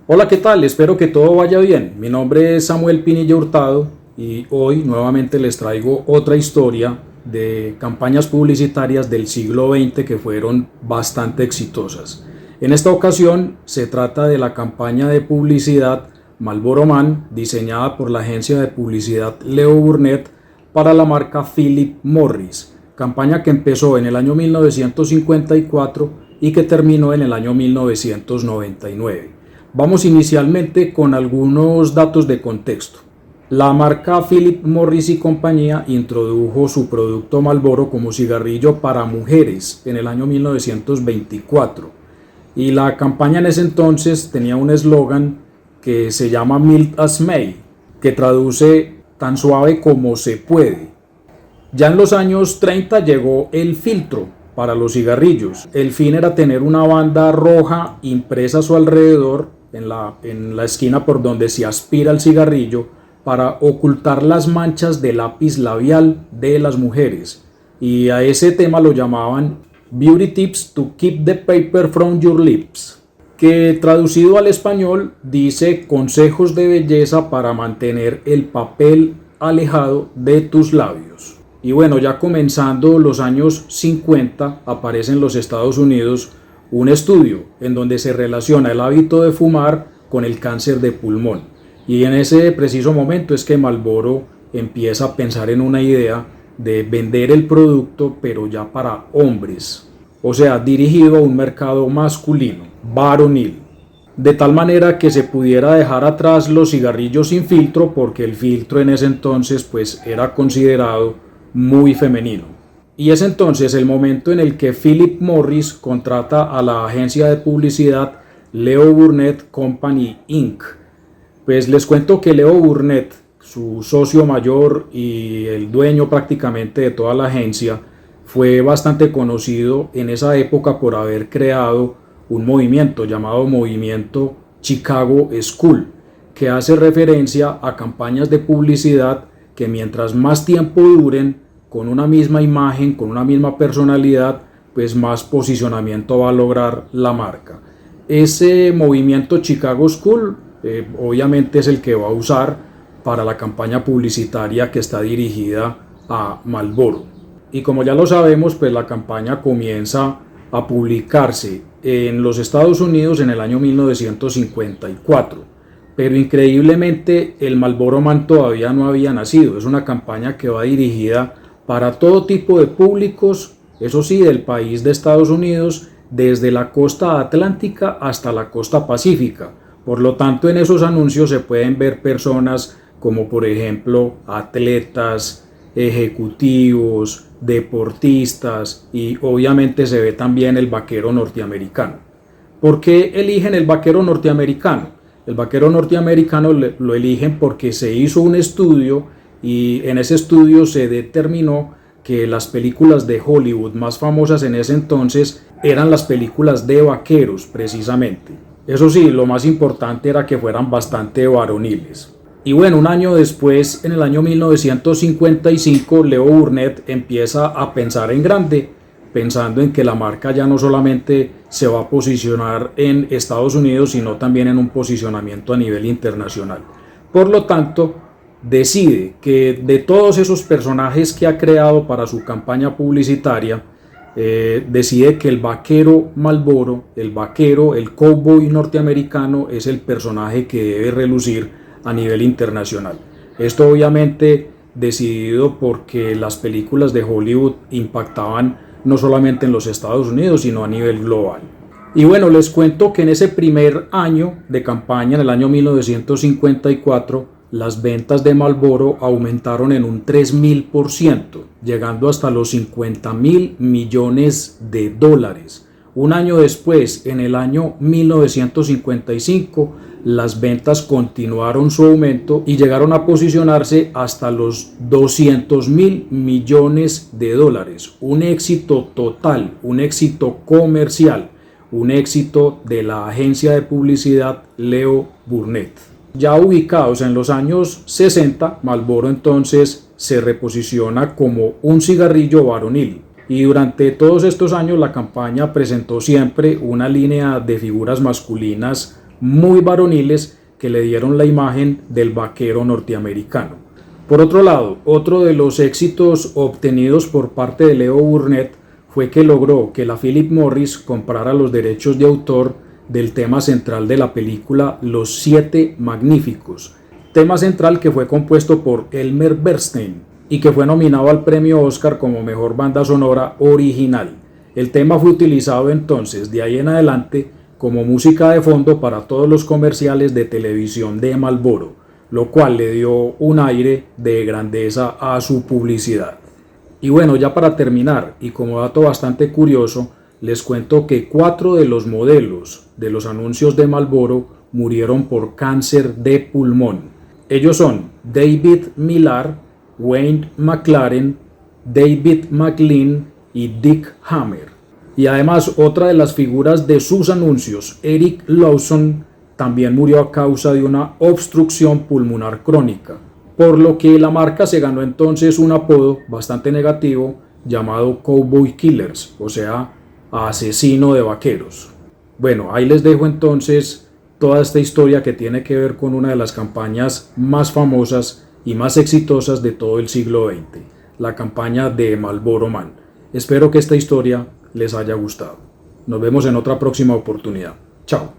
Hola, ¿qué tal? Espero que todo vaya bien. Mi nombre es Samuel Pinilla Hurtado y hoy nuevamente les traigo otra historia de campañas publicitarias del siglo XX que fueron bastante exitosas. En esta ocasión se trata de la campaña de publicidad Marlboro Man, diseñada por la agencia de publicidad Leo Burnett para la marca Philip Morris, campaña que empezó en el año 1954 y que terminó en el año 1999. Vamos inicialmente con algunos datos de contexto. La marca Philip Morris y compañía introdujo su producto Marlboro como cigarrillo para mujeres en el año 1924 y la campaña en ese entonces tenía un eslogan que se llama Mild as May, que traduce tan suave como se puede. Ya en los años 30 llegó el filtro para los cigarrillos. El fin era tener una banda roja impresa a su alrededor en la esquina por donde se aspira el cigarrillo para ocultar las manchas de lápiz labial de las mujeres, y a ese tema lo llamaban Beauty Tips to Keep the Paper from Your Lips, que traducido al español dice consejos de belleza para mantener el papel alejado de tus labios. Y bueno, ya comenzando los años 50 aparece en los Estados Unidos un estudio en donde se relaciona el hábito de fumar con el cáncer de pulmón, y en ese preciso momento es que Marlboro empieza a pensar en una idea de vender el producto pero ya para hombres, o sea, dirigido a un mercado masculino, varonil, de tal manera que se pudiera dejar atrás los cigarrillos sin filtro, porque el filtro en ese entonces pues era considerado muy femenino. Y es entonces el momento en el que Philip Morris contrata a la agencia de publicidad Leo Burnett Company Inc. Pues les cuento que Leo Burnett, su socio mayor y el dueño prácticamente de toda la agencia, fue bastante conocido en esa época por haber creado un movimiento llamado Movimiento Chicago School, que hace referencia a campañas de publicidad que mientras más tiempo duren, con una misma imagen, con una misma personalidad, pues más posicionamiento va a lograr la marca. Ese movimiento Chicago School obviamente es el que va a usar para la campaña publicitaria que está dirigida a Marlboro. Y como ya lo sabemos, pues la campaña comienza a publicarse en los Estados Unidos en el año 1954. Pero increíblemente el Marlboro Man todavía no había nacido. Es una campaña que va dirigida para todo tipo de públicos, eso sí, del país de Estados Unidos, desde la costa atlántica hasta la costa pacífica. Por lo tanto, en esos anuncios se pueden ver personas como por ejemplo atletas, ejecutivos, deportistas, y obviamente se ve también el vaquero norteamericano. ¿Por qué eligen el vaquero norteamericano? El vaquero norteamericano lo eligen porque se hizo un estudio y en ese estudio se determinó que las películas de Hollywood más famosas en ese entonces eran las películas de vaqueros precisamente. Eso sí, lo más importante era que fueran bastante varoniles. Y bueno, un año después, en el año 1955, Leo Burnett empieza a pensar en grande, pensando en que la marca ya no solamente se va a posicionar en Estados Unidos, sino también en un posicionamiento a nivel internacional. Por lo tanto, decide que de todos esos personajes que ha creado para su campaña publicitaria, decide que el vaquero Marlboro, el vaquero, el cowboy norteamericano, es el personaje que debe relucir a nivel internacional. Esto obviamente decidido porque las películas de Hollywood impactaban no solamente en los Estados Unidos, sino a nivel global. Y bueno, les cuento que en ese primer año de campaña, en el año 1954, las ventas de Marlboro aumentaron en un 3000%, llegando hasta los 50.000 millones de dólares. Un año después, en el año 1955, las ventas continuaron su aumento y llegaron a posicionarse hasta los 200.000 millones de dólares. Un éxito total, un éxito comercial, un éxito de la agencia de publicidad Leo Burnett. Ya ubicados en los años 60, Marlboro entonces se reposiciona como un cigarrillo varonil. Y durante todos estos años la campaña presentó siempre una línea de figuras masculinas muy varoniles que le dieron la imagen del vaquero norteamericano. Por otro lado, otro de los éxitos obtenidos por parte de Leo Burnett fue que logró que la Philip Morris comprara los derechos de autor del tema central de la película Los Siete Magníficos, tema central que fue compuesto por Elmer Bernstein y que fue nominado al premio Oscar como mejor banda sonora original. El tema fue utilizado entonces de ahí en adelante como música de fondo para todos los comerciales de televisión de Marlboro, lo cual le dio un aire de grandeza a su publicidad. Y bueno, ya para terminar, y como dato bastante curioso, les cuento que 4 de los modelos de los anuncios de Marlboro murieron por cáncer de pulmón. Ellos son David Millar, Wayne McLaren, David McLean y Dick Hammer. Y además otra de las figuras de sus anuncios, Eric Lawson, también murió a causa de una obstrucción pulmonar crónica, por lo que la marca se ganó entonces un apodo bastante negativo llamado Cowboy Killers, o sea, asesino de vaqueros. Bueno, ahí les dejo entonces toda esta historia que tiene que ver con una de las campañas más famosas y más exitosas de todo el siglo XX, la campaña de Marlboro Man. Espero que esta historia les haya gustado. Nos vemos en otra próxima oportunidad. Chao.